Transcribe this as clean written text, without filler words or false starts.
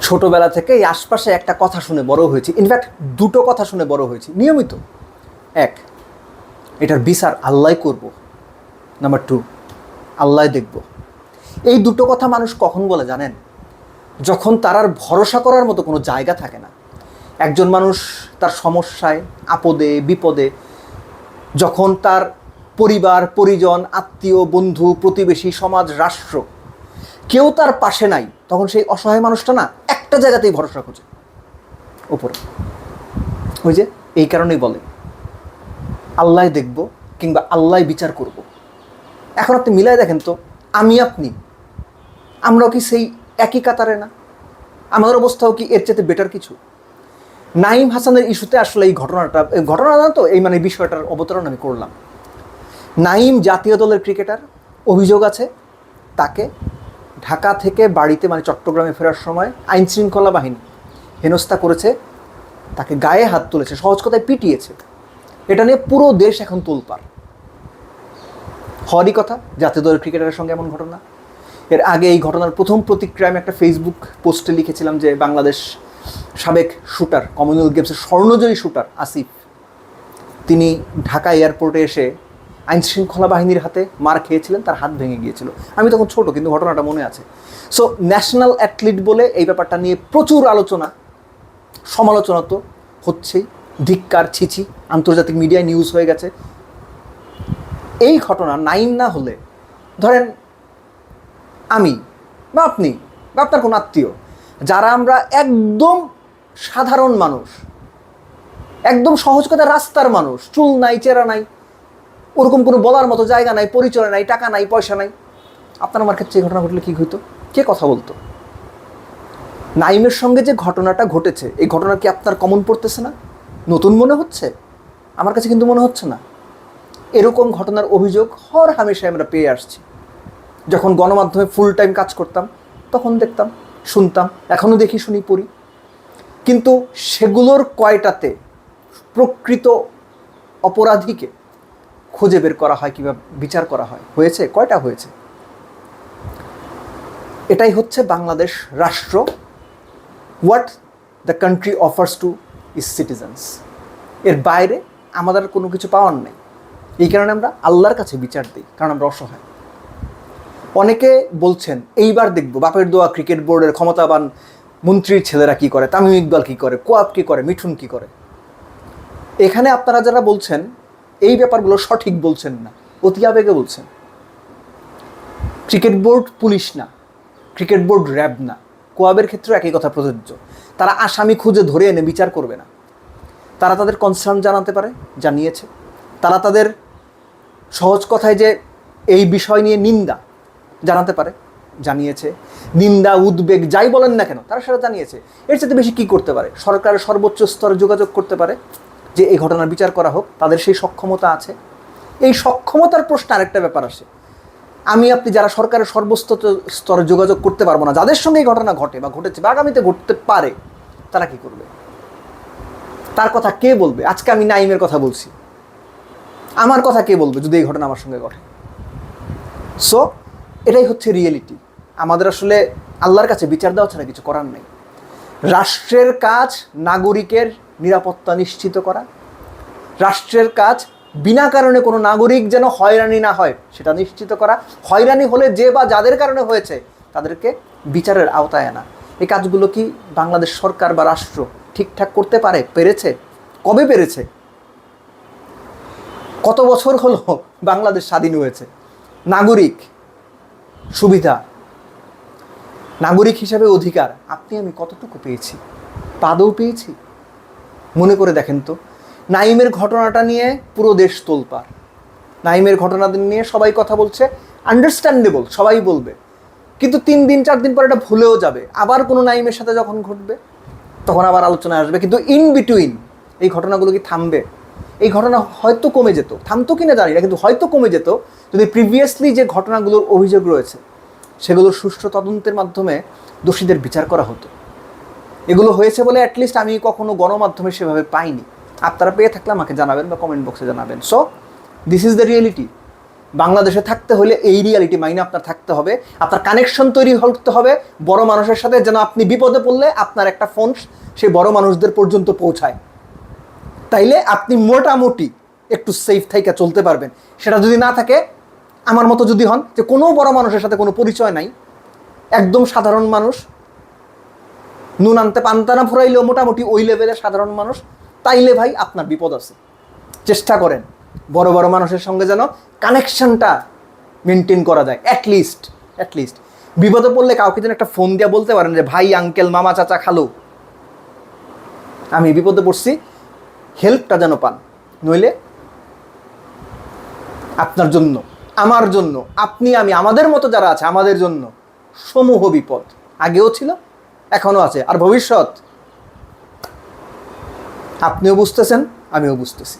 ছোটবেলা থেকে এই আশপাশে একটা কথা শুনে বড় হয়েছি, ইনফ্যাক্ট দুটো কথা শুনে বড় হয়েছি নিয়মিত। এক, এটার বিচার আল্লাহ করব। নাম্বার টু, আল্লাহ দেখব। এই দুটো কথা মানুষ কখন বলে জানেন? যখন তার আর ভরসা করার মতো কোনো জায়গা থাকে না। একজন মানুষ তার সমস্যায়, আপদে, বিপদে, যখন তার পরিবার, পরিজন, আত্মীয়, বন্ধু, প্রতিবেশী, সমাজ, রাষ্ট্র কেউ তার পাশে নাই, তখন সেই অসহায় মানুষটা না একটা জায়গাতেই ভরসা খোঁজে, উপরে। ওই যে এই কারণেই বলে আল্লাহ দেখব কিংবা আল্লাহ বিচার করব। এখন আপনি মিলাই দেখেন তো, আমি আপনি আমরাও কি সেই একই কাতারে না? আমাদের অবস্থাও কি এর চেয়ে বেটার কিছু? নাঈম হাসানের ইস্যুতে আসলে এই ঘটনা না তো, এই মানে বিষয়টার অবতরণ আমি করলাম। নাঈম জাতীয় দলের ক্রিকেটার, অভিযোগ আছে তাকে ঢাকা থেকে বাড়িতে মানে চট্টগ্রামে ফেরার সময় আইনশৃঙ্খলা বাহিনী হেনস্থা করেছে, তাকে গায়ে হাত তুলেছে, সহজ কথায় পিটিয়েছে। এটা নিয়ে পুরো দেশ এখন তোলপাড়। হওয়ারই কথা জাতীয় দলের ক্রিকেটারের সঙ্গে এমন ঘটনা। এর আগে এই ঘটনার প্রথম প্রতিক্রিয়া আমি একটা ফেসবুক পোস্টে লিখেছিলাম যে বাংলাদেশ সাবেক শুটার, কমনওয়েলথ গেমসের স্বর্ণজয়ী শুটার আসিফ, তিনি ঢাকা এয়ারপোর্টে এসে আইনশৃঙ্খলা বাহিনীর হাতে মার খেয়েছিলেন, তার হাত ভেঙে গিয়েছিল। আমি তখন ছোট, কিন্তু ঘটনাটা মনে আছে। সো ন্যাশনাল অ্যাথলিট বলে এই ব্যাপারটা নিয়ে প্রচুর আলোচনা, সমালোচনা তো হচ্ছেই, ধিক্কার, ছিছি, আন্তর্জাতিক মিডিয়ায় নিউজ হয়ে গেছে। এই ঘটনা নাঈম না হলে, ধরেন আমি বা আপনি বা আপনার কোনো আত্মীয়, যারা আমরা একদম সাধারণ মানুষ, একদম সহজ কথা রাস্তার মানুষ, চুল নাই, চেরা নাই, ওরকম কোনো বলার মতো জায়গা নাই, পরিচয় নাই, টাকা নাই, পয়সা নাই, আপনার আমার ক্ষেত্রে এই ঘটনা ঘটলে কী হইতো? কে কথা বলতো? নাঈমের সঙ্গে যে ঘটনাটা ঘটেছে, এই ঘটনা কি আপনার কমন পড়তেছে না? নতুন মনে হচ্ছে? আমার কাছে কিন্তু মনে হচ্ছে না। এরকম ঘটনার অভিযোগ হর হামেশাই আমরা পেয়ে আসছি। যখন গণমাধ্যমে ফুল টাইম কাজ করতাম তখন দেখতাম, শুনতাম, এখনও দেখি, শুনি, পড়ি। কিন্তু সেগুলোর কয়টাতে প্রকৃত অপরাধীকে খুঁজে বের করা হয় কিংবা বিচার করা হয়? হয়েছে কয়টা? হয়েছে। এটাই হচ্ছে বাংলাদেশ রাষ্ট্র, what the country offers to its citizens. এর বাইরে আমাদের কোনো কিছু পাওয়ার নেই। এই কারণে আমরা আল্লাহর কাছে বিচার দিই, কারণ আমরা অসহায়। অনেকে বলছেন এইবার দেখব বাপের দোয়া ক্রিকেট বোর্ডের ক্ষমতাবান মন্ত্রীর ছেলেরা কি করে, তামিম ইকবাল কি করে, কোয়াব কি করে, মিঠুন কি করে। এখানে আপনারা যারা বলছেন এই ব্যাপারগুলো সঠিক বলছেন না, অতি আবেগে বলছেন। ক্রিকেট বোর্ড পুলিশ না, ক্রিকেট বোর্ড র্যাব না, কোয়াবের ক্ষেত্রে একই কথা প্রযোজ্য। তারা আসামি খুঁজে ধরে এনে বিচার করবে না। তারা তাদের কনসার্ন জানাতে পারে, জানিয়েছে। তারা তাদের সহজ কথায় যে এই বিষয় নিয়ে নিন্দা জানাতে পারে, জানিয়েছে। নিন্দা, উদ্বেগ যাই বলেন না কেন তারা সেটা জানিয়েছে। এর চাইতে বেশি কী করতে পারে? সরকারের সর্বোচ্চ স্তরে যোগাযোগ করতে পারে যে এই ঘটনার বিচার করা হোক, তাদের সেই সক্ষমতা আছে। এই সক্ষমতার প্রশ্ন আরেকটা ব্যাপার আসে। আমি আপনি যারা সরকারের স্তরে যোগাযোগ করতে পারবো না, যাদের সঙ্গে এই ঘটনা ঘটে বা ঘটেছে বা আগামীতে ঘটতে পারে, তারা কি করবে? তার কথা কে বলবে? আজকে আমি নাঈমের কথা বলছি, আমার কথা কে বলবে যদি এই ঘটনা আমার সঙ্গে ঘটে? সো এটাই হচ্ছে রিয়েলিটি। আমাদের আসলে আল্লাহর কাছে বিচার দেওয়া ছাড়া কিছু করার নেই। রাষ্ট্রের কাজ নাগরিকের নিরাপত্তা নিশ্চিত করা, রাষ্ট্রের কাজ বিনা কারণে কোনো নাগরিক যেন হয়রানি না হয় সেটা নিশ্চিত করা, হয়রানি হলে যে বা যাদের কারণে হয়েছে তাদেরকে বিচারের আওতায় আনা। এই কাজগুলো কি বাংলাদেশ সরকার বা রাষ্ট্র ঠিকঠাক করতে পারে? পেরেছে? কবে পেরেছে? কত বছর হলো বাংলাদেশ স্বাধীন হয়েছে? নাগরিক সুবিধা, নাগরিক হিসাবে অধিকার আপনি আমি কতটুকু পেয়েছি? পাদও পেয়েছি? মনে করে দেখেন তো। নাঈমের ঘটনাটা নিয়ে পুরো দেশ তোলপাড়। নাঈমের ঘটনা নিয়ে সবাই কথা বলছে, আন্ডারস্ট্যান্ডেবল, সবাই বলবে। কিন্তু 3 দিন 4 দিন পর এটা ভুলেও যাবে। আবার কোনো নাঈমের সাথে যখন ঘটবে তখন আবার আলোচনা আসবে। কিন্তু ইন বিটুইন এই ঘটনাগুলো কি থামবে? এই ঘটনা হয়তো কমে যেত, থামতো কিনা জানি না, কিন্তু হয়তো কমে যেত যদি প্রিভিয়াসলি যে ঘটনাগুলোর অভিযোগ রয়েছে সেগুলোর সুষ্ঠু তদন্তের মাধ্যমে দোষীদের বিচার করা হতো। এগুলো হয়েছে বলে অ্যাটলিস্ট আমি কখনো গণমাধ্যমে সেভাবে পাইনি। আপনারা পেয়ে থাকলে আমাকে জানাবেন বা কমেন্ট বক্সে জানাবেন। So this is the reality. বাংলাদেশে থাকতে হলে এই রিয়ালিটি মাইনে আপনার থাকতে হবে, আপনার কানেকশন তৈরি করতে হবে বড় মানুষের সাথে, যেন আপনি বিপদে পড়লে আপনার একটা ফোন সেই বড় মানুষদের পর্যন্ত পৌঁছায়। তাইলে আপনি মোটামুটি একটু সেফ থাইকা চলতে পারবেন। সেটা যদি না থাকে, আমার মতো যদি হন যে কোনো বড় মানুষের সাথে কোনো পরিচয় নাই, একদম সাধারণ মানুষ, নুন আনতে পান্তানা ফুরাইলেও মোটামুটি ওই লেভেলের সাধারণ মানুষ, তাইলে ভাই আপনার বিপদ আছে। চেষ্টা করেন বড় বড় মানুষের সঙ্গে যেন কানেকশনটা মেনটেন করা যায়। অ্যাটলিস্ট বিপদে পড়লে কাউকে যেন একটা ফোন দিয়ে বলতে পারেন যে ভাই, আঙ্কেল, মামা, চাচা, খালু, আমি বিপদে পড়ছি, হেল্পটা যেন পান। নইলে আপনার জন্য, আমার জন্য, আপনি, আমি, আমাদের মতো যারা আছে, আমাদের জন্য সমূহ বিপদ আগেও ছিল, এখনো আছে, আর ভবিষ্যৎ আপনিও বুঝতেছেন, আমিও বুঝতেছি।